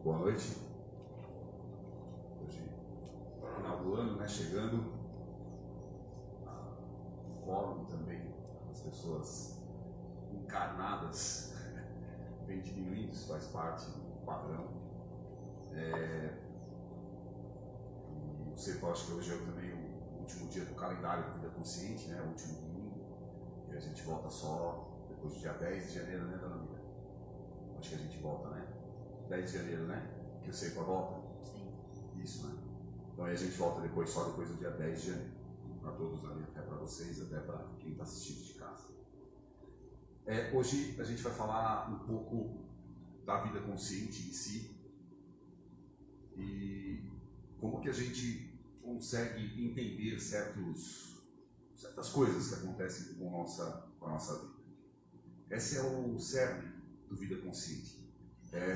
Boa noite. Hoje, final do ano, né? Chegando. Fórum também, as pessoas encarnadas vem diminuindo, isso faz parte do padrão. E eu sei que eu acho que hoje é também o último dia do calendário da vida consciente, né? O último domingo. E a gente volta só depois do dia 10 de janeiro, né, dona Mira? Acho que a gente volta, né? 10 de janeiro, né? Que eu sei que a volta? Sim. Isso, né? Então aí a gente volta depois, só depois do dia 10 de janeiro. Para todos ali, até para vocês, até para quem está assistindo de casa. Hoje a gente vai falar um pouco da vida consciente em si e como que a gente consegue entender certas coisas que acontecem com a nossa vida. Esse é o cerne do Vida Consciente.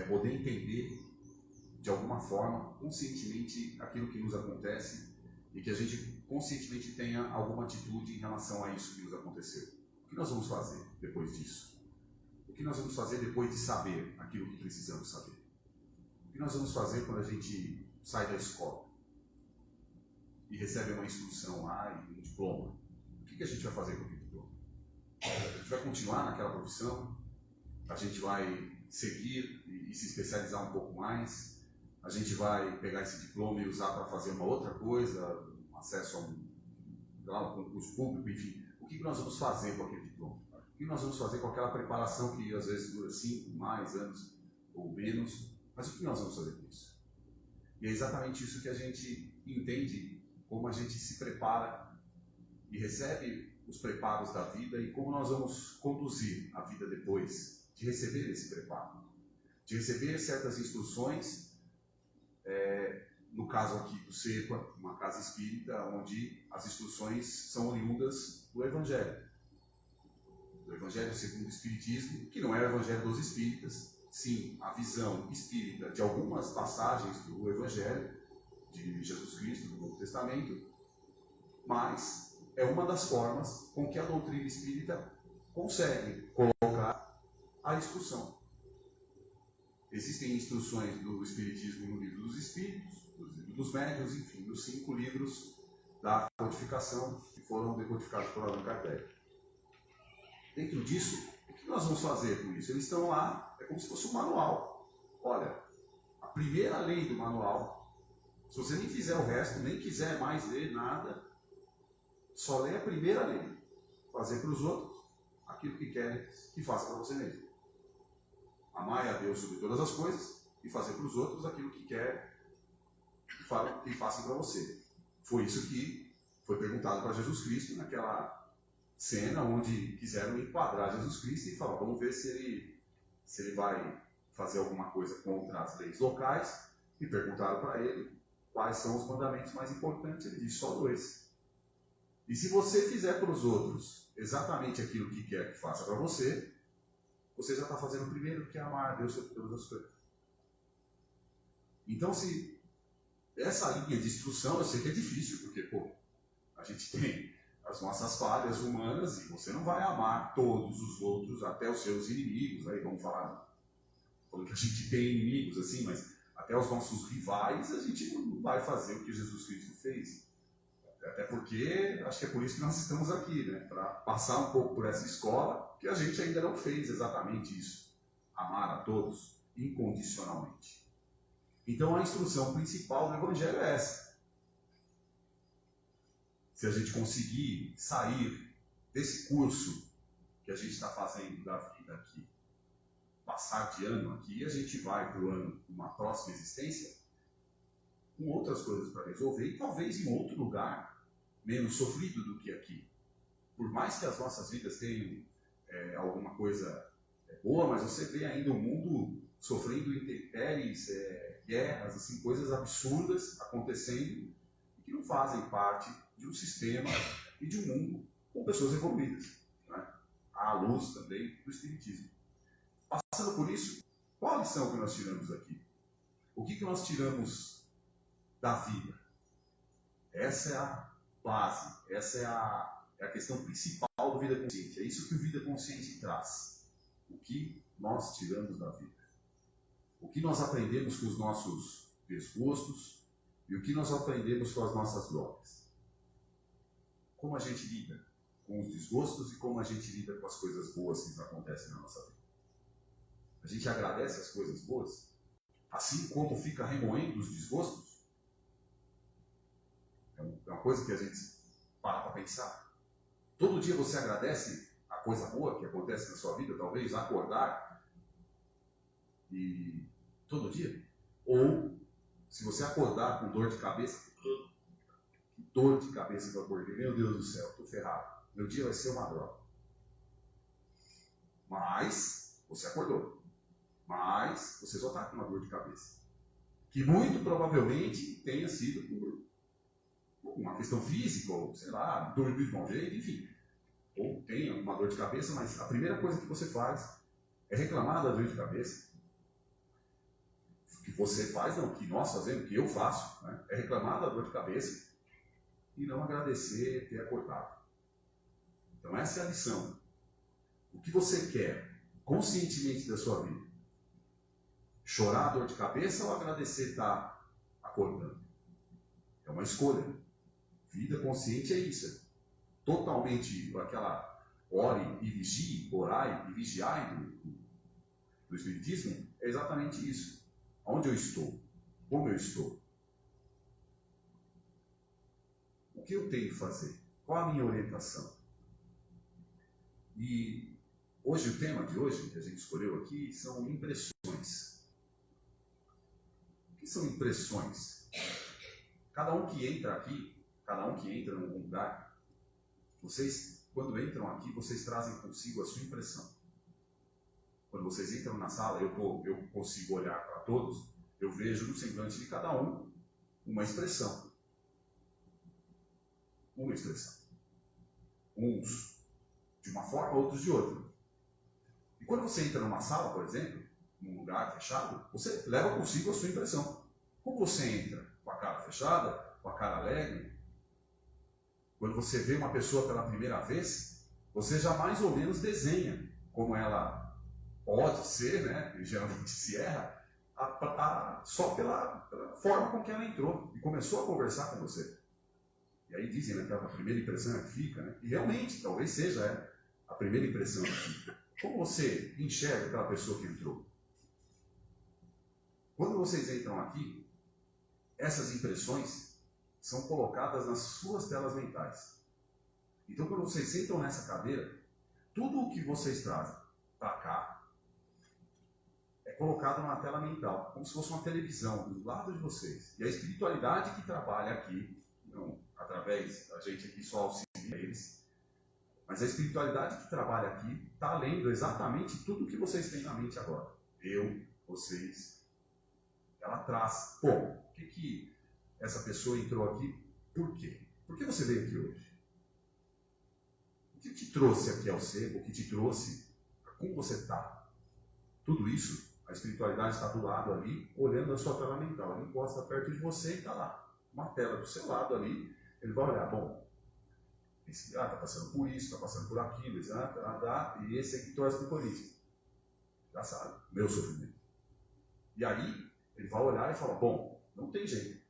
Poder entender de alguma forma, conscientemente, aquilo que nos acontece e que a gente conscientemente tenha alguma atitude em relação a isso que nos aconteceu. O que nós vamos fazer depois disso? O que nós vamos fazer depois de saber aquilo que precisamos saber? O que nós vamos fazer quando a gente sai da escola e recebe uma instrução lá e um diploma? O que a gente vai fazer com aquele diploma? A gente vai continuar naquela profissão? A gente vai seguir e se especializar um pouco mais? A gente vai pegar esse diploma e usar para fazer uma outra coisa, acesso a um concurso público, enfim. O que nós vamos fazer com aquele diploma? O que nós vamos fazer com aquela preparação que às vezes dura 5, mais anos ou menos? Mas o que nós vamos fazer com isso? E é exatamente isso que a gente entende, como a gente se prepara e recebe os preparos da vida e como nós vamos conduzir a vida depois de receber esse preparo. De receber certas instruções, no caso aqui do CEPA, uma casa espírita, onde as instruções são oriundas do Evangelho. Do Evangelho segundo o Espiritismo, que não é o Evangelho dos Espíritas, sim, a visão espírita de algumas passagens do Evangelho, de Jesus Cristo, do Novo Testamento, mas é uma das formas com que a doutrina espírita consegue colocar a instrução. Existem instruções do Espiritismo no Livro dos Espíritos, no Livro dos Médiuns, enfim, nos 5 livros da codificação que foram decodificados por Allan Kardec. Dentro disso, o que nós vamos fazer com isso? Eles estão lá, é como se fosse um manual. Olha, a primeira lei do manual, se você nem fizer o resto, nem quiser mais ler nada, só lê a primeira lei. Fazer para os outros aquilo que querem que faça para você mesmo. Amar a Deus sobre todas as coisas e fazer para os outros aquilo que quer que façam para você. Foi isso que foi perguntado para Jesus Cristo naquela cena onde quiseram enquadrar Jesus Cristo e falar, vamos ver se ele vai fazer alguma coisa contra as leis locais, e perguntaram para ele quais são os mandamentos mais importantes. Ele disse, só 2. E se você fizer para os outros exatamente aquilo que quer que faça para você, você já está fazendo o primeiro, que é amar a Deus sobre todas as coisas. Então, se essa linha de instrução, eu sei que é difícil, porque, a gente tem as nossas falhas humanas e você não vai amar todos os outros, até os seus inimigos. Aí vamos falar, falando que a gente tem inimigos, assim, mas até os nossos rivais, a gente não vai fazer o que Jesus Cristo fez. Até porque, acho que é por isso que nós estamos aqui, né? Para passar um pouco por essa escola, que a gente ainda não fez exatamente isso. Amar a todos incondicionalmente. Então a instrução principal do Evangelho é essa. Se a gente conseguir sair desse curso que a gente está fazendo da vida aqui, passar de ano aqui, a gente vai para o ano, uma próxima existência, com outras coisas para resolver e talvez em outro lugar, menos sofrido do que aqui. Por mais que as nossas vidas tenham alguma coisa boa, mas você vê ainda o mundo sofrendo intempéries, guerras, assim, coisas absurdas acontecendo e que não fazem parte de um sistema e de um mundo com pessoas evoluídas, né? À luz também do Espiritismo. Passando por isso, qual a lição que nós tiramos aqui? O que nós tiramos da vida? Essa é a base, essa é a questão principal do Vida Consciente. É isso que o Vida Consciente traz. O que nós tiramos da vida? O que nós aprendemos com os nossos desgostos e o que nós aprendemos com as nossas glórias. Como a gente lida com os desgostos e como a gente lida com as coisas boas que acontecem na nossa vida. A gente agradece as coisas boas, assim como fica remoendo os desgostos. É uma coisa que a gente para pensar. Todo dia você agradece a coisa boa que acontece na sua vida, talvez acordar e todo dia. Ou se você acordar com dor de cabeça, que dor de cabeça que eu acordei, meu Deus do céu, estou ferrado. Meu dia vai ser uma droga. Mas você acordou. Mas você só está com uma dor de cabeça. Que muito provavelmente tenha sido por uma questão física, ou sei lá, dormir de mau jeito, enfim. Ou tenha uma dor de cabeça, mas a primeira coisa que você faz é reclamar da dor de cabeça. O que você faz, não, o que nós fazemos, o que eu faço, né, é reclamar da dor de cabeça e não agradecer ter acordado. Então essa é a lição. O que você quer conscientemente da sua vida? Chorar a dor de cabeça ou agradecer estar acordando? É uma escolha. Vida consciente é isso. Totalmente aquela ore e vigie, orai e vigiai do Espiritismo é exatamente isso. Onde eu estou? Como eu estou? O que eu tenho que fazer? Qual a minha orientação? E hoje, o tema de hoje que a gente escolheu aqui são impressões. O que são impressões? Cada um que entra aqui, cada um que entra num lugar, vocês, quando entram aqui, vocês trazem consigo a sua impressão. Quando vocês entram na sala, eu consigo olhar para todos, eu vejo no semblante de cada um uma expressão. Uma expressão. Uns de uma forma, outros de outra. E quando você entra numa sala, por exemplo, num lugar fechado, você leva consigo a sua impressão. Como você entra? Com a cara fechada? Com a cara alegre? Quando você vê uma pessoa pela primeira vez, você já mais ou menos desenha como ela pode ser, né? E geralmente se erra, só pela forma com que ela entrou e começou a conversar com você. E aí dizem, né, que a primeira impressão é que fica, né? E realmente, talvez seja a primeira impressão que fica. Como você enxerga aquela pessoa que entrou? Quando vocês entram aqui, essas impressões são colocadas nas suas telas mentais. Então, quando vocês sentam nessa cadeira, tudo o que vocês trazem para cá é colocado na tela mental, como se fosse uma televisão do lado de vocês. E a espiritualidade que trabalha aqui, não através da gente aqui só auxilia eles, mas a espiritualidade que trabalha aqui está lendo exatamente tudo o que vocês têm na mente agora. Eu, vocês. Ela traz, por que essa pessoa entrou aqui? Por quê? Por que você veio aqui hoje? O que te trouxe aqui ao ser? O que te trouxe? Como você está? Tudo isso, a espiritualidade está do lado ali, olhando a sua tela mental. Ele encosta perto de você e está lá. Uma tela do seu lado ali, ele vai olhar, bom, esse está passando por isso, está passando por aquilo, e esse aqui torce para o Corinthians. Já sabe, meu sofrimento. E aí, ele vai olhar e fala, bom, não tem jeito.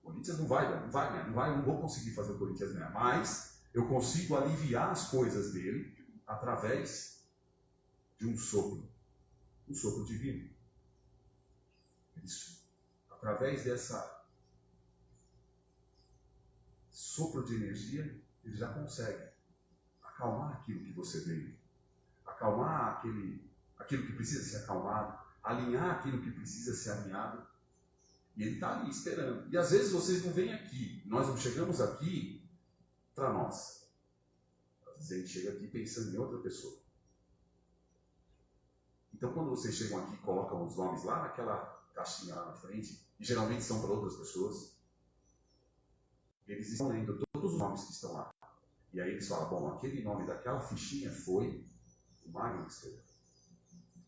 O Corinthians não vai, não vou conseguir fazer o Corinthians ganhar, mas eu consigo aliviar as coisas dele através de um sopro divino. Isso, através dessa sopro de energia, ele já consegue acalmar aquilo que você veio, acalmar aquilo que precisa ser acalmado, alinhar aquilo que precisa ser alinhado, e ele está ali esperando. E às vezes vocês não vêm aqui, nós não chegamos aqui para nós. Às vezes a gente chega aqui pensando em outra pessoa. Então quando vocês chegam aqui e colocam os nomes lá naquela caixinha lá na frente, e geralmente são para outras pessoas, eles estão lendo todos os nomes que estão lá. E aí eles falam, bom, aquele nome daquela fichinha foi o Magno que escreveu.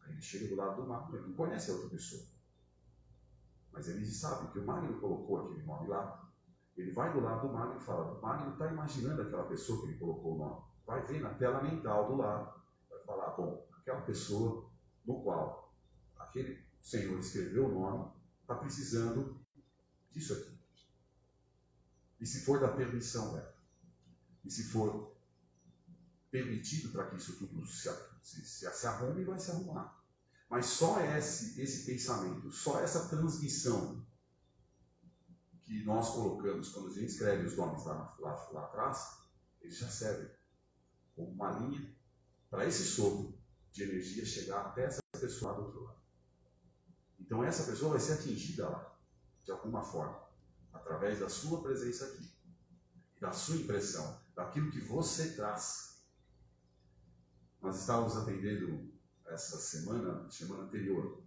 Aí ele chega do lado do Magno, ele não conhece a outra pessoa. Mas ele sabe que o Magno colocou aquele nome lá. Ele vai do lado do Magno e fala, o Magno está imaginando aquela pessoa que ele colocou o nome. Vai ver na tela mental do lado. Vai falar, bom, aquela pessoa no qual aquele o Senhor escreveu o nome, está precisando disso aqui. E se for da permissão dela, e se for permitido para que isso tudo se arrume, vai se arrumar. Mas só esse pensamento, só essa transmissão que nós colocamos quando a gente escreve os nomes lá atrás, eles já servem como uma linha para esse sopro de energia chegar até essa pessoa lá do outro lado. Então essa pessoa vai ser atingida lá, de alguma forma, através da sua presença aqui, da sua impressão, daquilo que você traz. Nós estávamos atendendo essa semana anterior,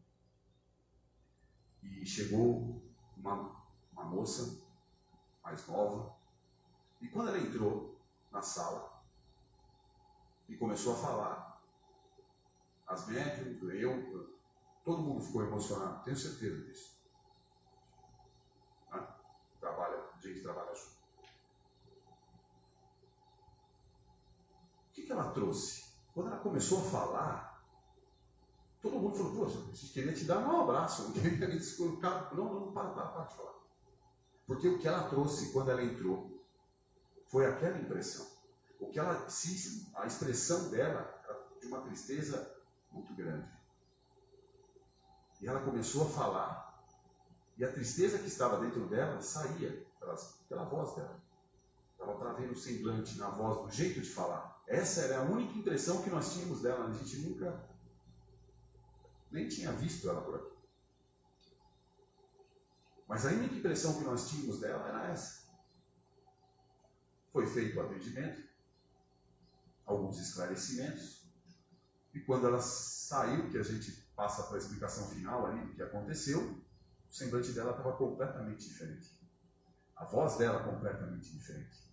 e chegou uma moça mais nova, e quando ela entrou na sala e começou a falar, as médiums, todo mundo ficou emocionado, tenho certeza disso. Né? A gente trabalha junto. O que ela trouxe? Quando ela começou a falar, todo mundo falou, poxa, a gente queria te dar um abraço, não queria descolocar. Não, para de falar. Porque o que ela trouxe quando ela entrou foi aquela impressão. A expressão dela era de uma tristeza muito grande. E ela começou a falar, e a tristeza que estava dentro dela saía pela voz dela. Estava para ver no semblante, na voz, no jeito de falar. Essa era a única impressão que nós tínhamos dela. A gente nunca nem tinha visto ela por aqui. Mas a única impressão que nós tínhamos dela era essa. Foi feito o atendimento, alguns esclarecimentos, e quando ela saiu, que a gente passa para a explicação final ali do que aconteceu, o semblante dela estava completamente diferente. A voz dela completamente diferente.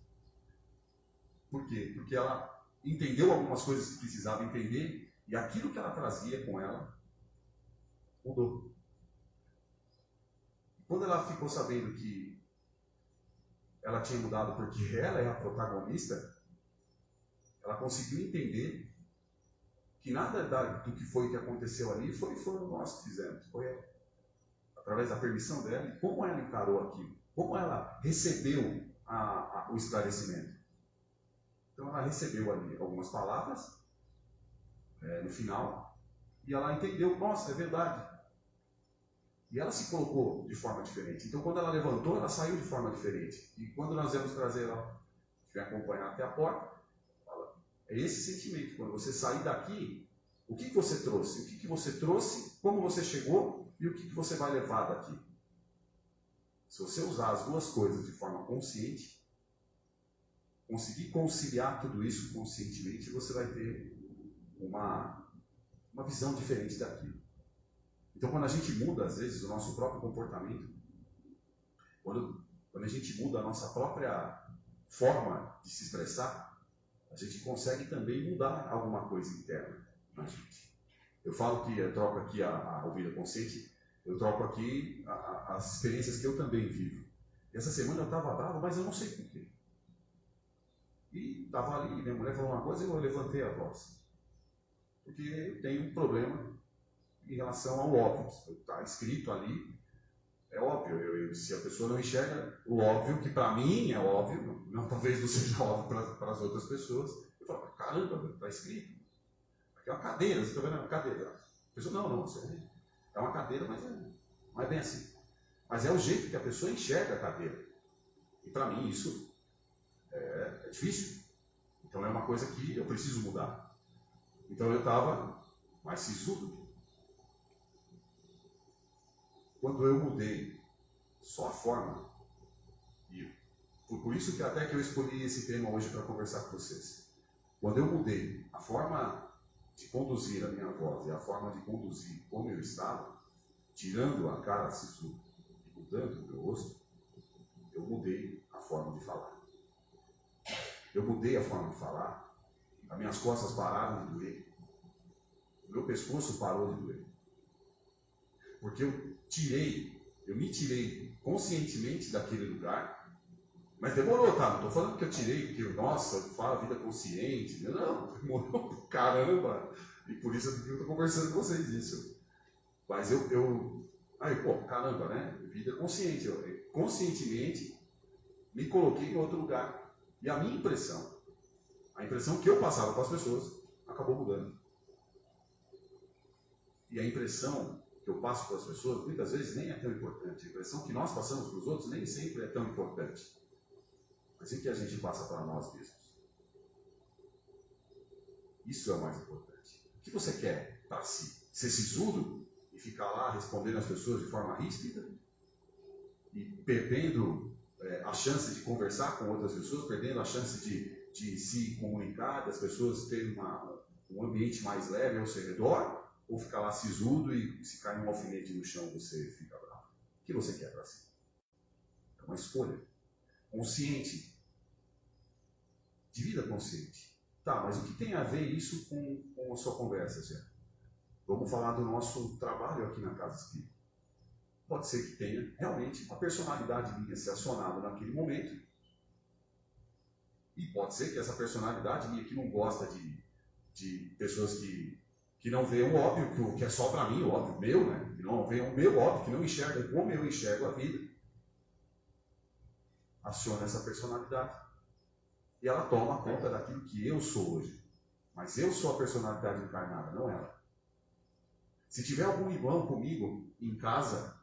Por quê? Porque ela entendeu algumas coisas que precisava entender, e aquilo que ela trazia com ela mudou. Quando ela ficou sabendo que ela tinha mudado porque ela é a protagonista, ela conseguiu entender que nada do que foi que aconteceu ali foram nós que fizemos. Foi ela. Através da permissão dela e como ela encarou aquilo. Como ela recebeu o esclarecimento. Então ela recebeu ali algumas palavras no final e ela entendeu, nossa, é verdade. E ela se colocou de forma diferente. Então, quando ela levantou, ela saiu de forma diferente. E quando nós vamos trazer ela, vai acompanhar até a porta, é esse sentimento. Quando você sair daqui, o que você trouxe? O que você trouxe, como você chegou e o que você vai levar daqui. Se você usar as duas coisas de forma consciente, conseguir conciliar tudo isso conscientemente, você vai ter uma visão diferente daquilo. Então, quando a gente muda, às vezes, o nosso próprio comportamento, quando a gente muda a nossa própria forma de se expressar, a gente consegue também mudar alguma coisa interna na gente. Eu falo que eu troco aqui a vida consciente, eu troco aqui as experiências que eu também vivo. E essa semana eu estava bravo, mas eu não sei por quê. E estava ali, minha mulher falou uma coisa e eu levantei a voz. Porque eu tenho um problema em relação ao óbvio. Está escrito ali, é óbvio. Se a pessoa não enxerga o óbvio, que para mim é óbvio, talvez não seja óbvio para as outras pessoas, eu falo, caramba, está escrito. Aqui é uma cadeira, você está vendo? É uma cadeira. A pessoa, não, é uma cadeira, mas não é bem assim. Mas é o jeito que a pessoa enxerga a cadeira. E para mim isso é difícil. Então é uma coisa que eu preciso mudar. Então eu estava mais sisudo. Quando eu mudei só a forma, e por isso que até que eu escolhi esse tema hoje para conversar com vocês. Quando eu mudei a forma de conduzir a minha voz e a forma de conduzir como eu estava, tirando a cara sisuda e mudando o meu rosto, eu mudei a forma de falar. Eu mudei a forma de falar, as minhas costas pararam de doer, o meu pescoço parou de doer. Porque eu me tirei conscientemente daquele lugar, mas demorou, tá? Não estou falando que eu tirei, porque, nossa, eu falo vida consciente. Não, demorou caramba. E por isso eu estou conversando com vocês isso. Mas pô, caramba, né? Vida consciente. Eu conscientemente me coloquei em outro lugar. E a minha impressão, a impressão que eu passava para as pessoas, acabou mudando. E a impressão que eu passo para as pessoas, muitas vezes nem é tão importante. A impressão que nós passamos para os outros nem sempre é tão importante. Mas o que a gente passa para nós mesmos? Isso é o mais importante. O que você quer para si? Ser sisudo e ficar lá respondendo às pessoas de forma ríspida? E perdendo a chance de conversar com outras pessoas, perdendo a chance de se comunicar, das pessoas terem um ambiente mais leve ao seu redor? Ou ficar lá sisudo e se cair um alfinete no chão você fica bravo? O que você quer para si? É uma escolha. Consciente. De vida consciente. Tá, mas o que tem a ver isso com a sua conversa, Zé? Vamos falar do nosso trabalho aqui na Casa Espírita. Pode ser que tenha realmente uma personalidade minha ser acionada naquele momento. E pode ser que essa personalidade minha que não gosta de pessoas que não veem o óbvio, que é só para mim, o óbvio meu, né? Que não veem o meu óbvio, que não enxerga como eu enxergo a vida. Aciona essa personalidade. E ela toma conta daquilo que eu sou hoje. Mas eu sou a personalidade encarnada, não ela. Se tiver algum irmão comigo em casa,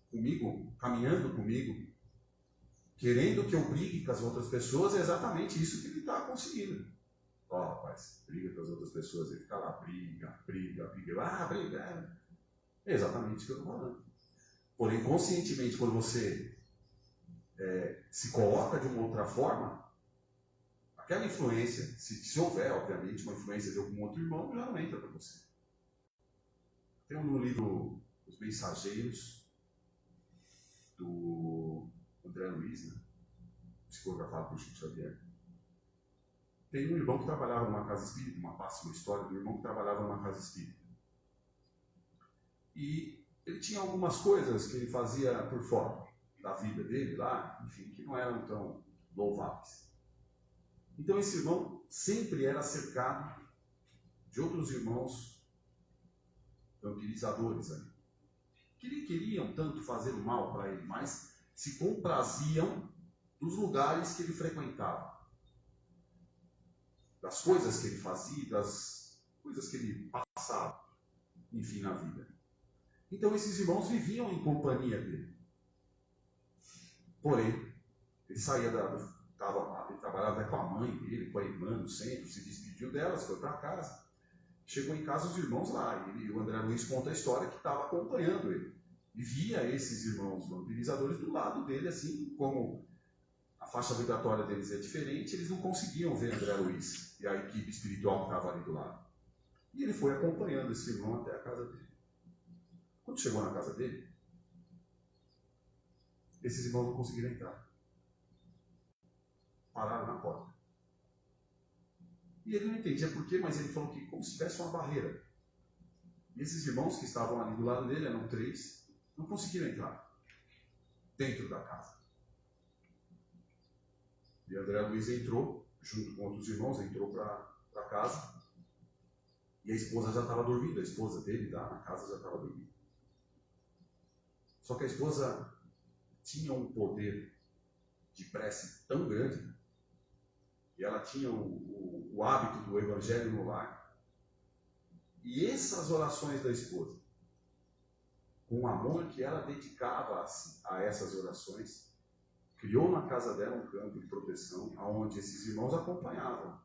comigo, caminhando comigo, querendo que eu brigue com as outras pessoas, é exatamente isso que ele está conseguindo. Ó, rapaz, briga com as outras pessoas, ele fica lá, briga. Briga. É exatamente isso que eu estou falando. Porém, conscientemente, quando você se coloca de uma outra forma, aquela influência, se houver, obviamente, uma influência de algum outro irmão, já não entra para você. Tem no livro Os Mensageiros, do André Luiz, né? Psicografado por Chico Xavier. Tem um irmão que trabalhava numa casa espírita, uma história do irmão que trabalhava numa casa espírita. E ele tinha algumas coisas que ele fazia por fora da vida dele lá, enfim, que não eram tão louváveis. Então esse irmão sempre era cercado de outros irmãos vampirizadores ali, que nem queriam tanto fazer o mal para ele, mas se compraziam dos lugares que ele frequentava, das coisas que ele fazia, das coisas que ele passava, enfim, na vida. Então esses irmãos viviam em companhia dele. Porém, ele saía ele trabalhava com a mãe dele, com a irmã no centro, se despediu delas, foi para casa. Chegou em casa os irmãos lá, e o André Luiz conta a história que estava acompanhando ele. E via esses irmãos vampirizadores do lado dele, assim como a faixa vibratória deles é diferente, eles não conseguiam ver André Luiz e a equipe espiritual que estava ali do lado. E ele foi acompanhando esse irmão até a casa dele. Quando chegou na casa dele, esses irmãos não conseguiram entrar. Pararam na porta. E ele não entendia por quê, mas ele falou que como se tivesse uma barreira. E esses irmãos que estavam ali do lado dele, eram 3, não conseguiram entrar dentro da casa. E André Luiz entrou, junto com outros irmãos, entrou para casa. E a esposa já estava dormindo, a esposa dele lá na casa já estava dormindo. Só que a esposa tinha um poder de prece tão grande, e ela tinha o hábito do evangelho no lar. E essas orações da esposa, com o amor que ela dedicava a essas orações, criou na casa dela um campo de proteção, onde esses irmãos acompanhavam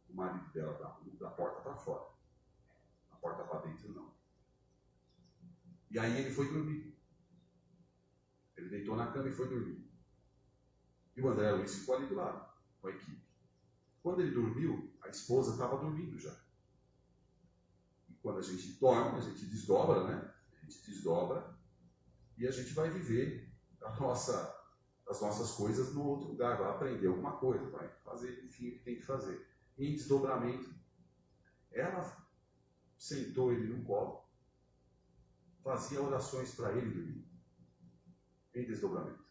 o marido dela da porta para fora. Da porta para dentro, não. E aí ele foi dormir. Ele deitou na cama e foi dormir. E o André Luiz ficou ali do lado, com a equipe. Quando ele dormiu, a esposa estava dormindo já. E quando a gente dorme, a gente desdobra, né? A gente desdobra e a gente vai viver as nossas coisas no outro lugar, vai aprender alguma coisa, vai fazer, enfim, o que tem que fazer. E em desdobramento, ela sentou ele no colo, fazia orações para ele dormir. Em desdobramento.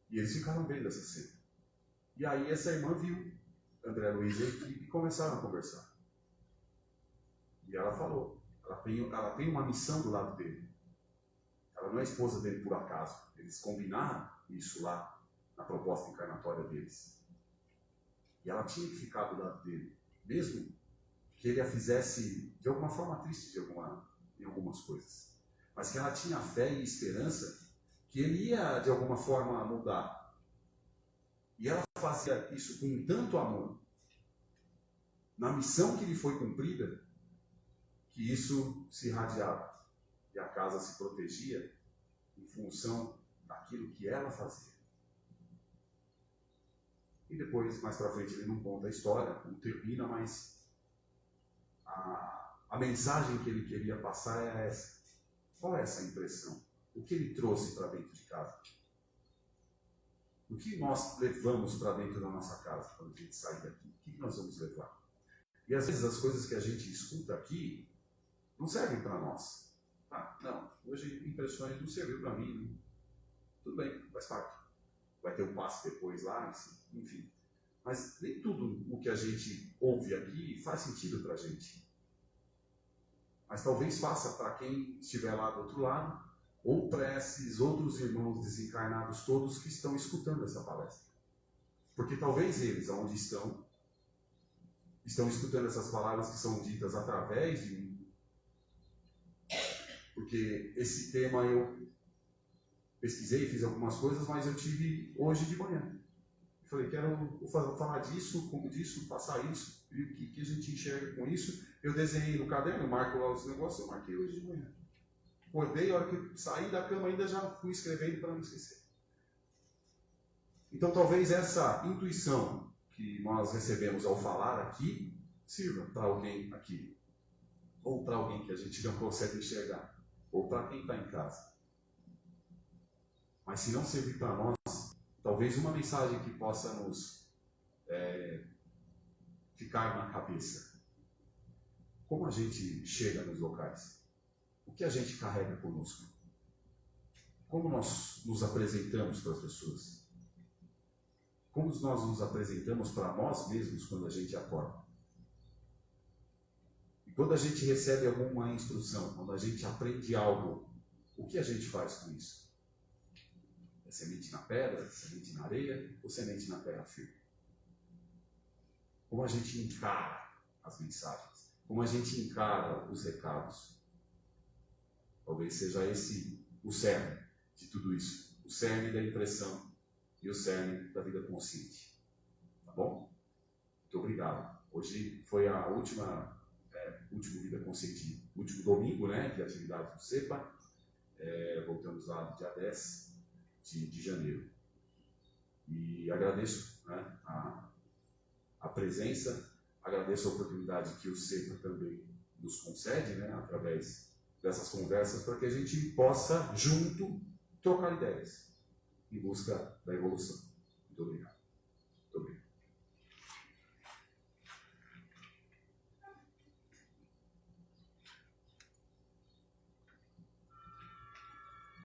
E eles ficaram vendo essa cena. E aí essa irmã viu André Luiz e a equipe e começaram a conversar. E ela falou, ela tem uma missão do lado dele. Ela não é esposa dele por acaso. Eles combinaram isso lá na proposta encarnatória deles. E ela tinha que ficar do lado dele, mesmo que ele a fizesse de alguma forma triste em algumas coisas. Mas que ela tinha fé e esperança que ele ia de alguma forma mudar. E ela fazia isso com tanto amor, na missão que lhe foi cumprida, que isso se irradiava. E a casa se protegia em função daquilo que ela fazia. E depois, mais para frente, ele não conta a história, como termina, mas a mensagem que ele queria passar é essa. Qual é essa impressão? O que ele trouxe para dentro de casa? O que nós levamos para dentro da nossa casa quando a gente sai daqui? O que nós vamos levar? E às vezes as coisas que a gente escuta aqui não servem para nós. Ah, não, hoje impressões não serviu para mim. Não. Tudo bem, faz parte. Vai ter um passo depois lá, enfim. Mas nem tudo o que a gente ouve aqui faz sentido para a gente. Mas talvez faça para quem estiver lá do outro lado, ou para esses outros irmãos desencarnados todos que estão escutando essa palestra. Porque talvez eles, onde estão escutando essas palavras que são ditas através de mim. Porque esse tema eu pesquisei, fiz algumas coisas, mas eu tive hoje de manhã. Falei, quero falar disso, como disso, passar isso, e o que a gente enxerga com isso. Eu desenhei no caderno, eu marco lá os negócios, eu marquei hoje de manhã. Acordei, a hora que saí da cama ainda já fui escrevendo para não esquecer. Então talvez essa intuição que nós recebemos ao falar aqui, sirva para alguém aqui. Ou para alguém que a gente não consegue enxergar. Ou para quem está em casa. Mas se não servir para nós, talvez uma mensagem que possa nos ficar na cabeça. Como a gente chega nos locais? O que a gente carrega conosco? Como nós nos apresentamos para as pessoas? Como nós nos apresentamos para nós mesmos quando a gente acorda? E quando a gente recebe alguma instrução, quando a gente aprende algo, o que a gente faz com isso? É semente na pedra, semente na areia ou semente na terra firme? Como a gente encara as mensagens? Como a gente encara os recados? Talvez seja esse o cerne de tudo isso. O cerne da impressão e o cerne da vida consciente. Tá bom? Muito obrigado. Hoje foi a último Vida Consciente, último domingo, né, de atividade do CEPA. Voltamos lá no dia 10 de janeiro. E agradeço, né, a presença, agradeço a oportunidade que o CEPA também nos concede, né, através dessas conversas, para que a gente possa, junto, trocar ideias em busca da evolução. Muito obrigado.